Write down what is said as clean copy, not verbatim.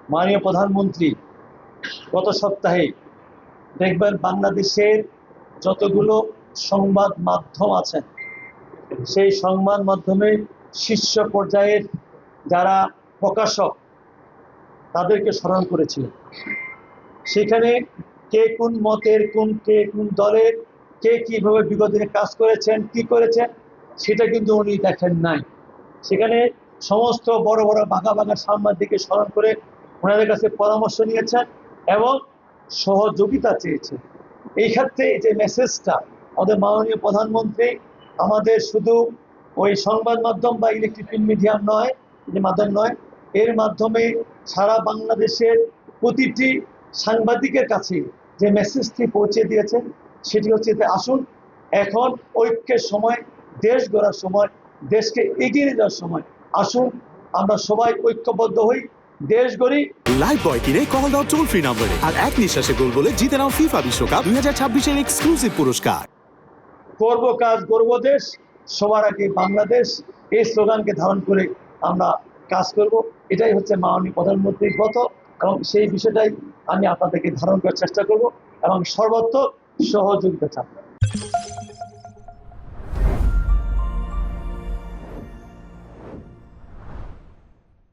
মাননীয় প্রধানমন্ত্রী গত সপ্তাহে দেখবেন বাংলাদেশের যতগুলো সংবাদ মাধ্যম আছেন সেই সংবাদ মাধ্যমে শীর্ষ পর্যায়ের যারা প্রকাশক তাদেরকে স্মরণ করেছিলেন। সেখানে কে কোন মতের, কে কোন দলের, কে কিভাবে বিগত দিনে কাজ করেছেন, কি করেছেন সেটা কিন্তু উনি দেখেন নাই। সেখানে সমস্ত বড় বড় বাঘা বাঘা সাংবাদিককে স্মরণ করে ওনাদের কাছে পরামর্শ নিয়েছেন এবং সহযোগিতা চেয়েছেন। এই ক্ষেত্রে যে মেসেজটা আমাদের মাননীয় প্রধানমন্ত্রী আমাদের শুধু ওই সংবাদ মাধ্যম বা ইলেকট্রিক মিডিয়াম নয়, যে মাধ্যম নয়, এর মাধ্যমে সারা বাংলাদেশের প্রতিটি সাংবাদিকের কাছে যে মেসেজটি পৌঁছে দিয়েছেন সেটি হচ্ছে যে আসুন এখন ঐক্যের সময়, দেশ গড়ার সময়, দেশকে এগিয়ে যাওয়ার সময়, আসুন আমরা সবাই ঐক্যবদ্ধ হই, দেশ গড়ি। লাইভ বয় কিনে কল দাও টোল ফ্রি নম্বরে আর এক নিঃশ্বাসে গোল বলে জিতে নাও ফিফা বিশ্বকাপ 2026 এক্সক্লুসিভ পুরস্কার। করব কাজ গর্ব দেশ, সবার আগে বাংলাদেশ, এই স্লোগানকে ধারণ করে আমরা কাজ করব। এটাই হচ্ছে মাননীয় প্রধানমন্ত্রীর কথা এবং সেই বিষয়টাই আমি আপনাদেরকে ধারণ করার চেষ্টা করব এবং সর্বত্র সহযোগিতা চাই।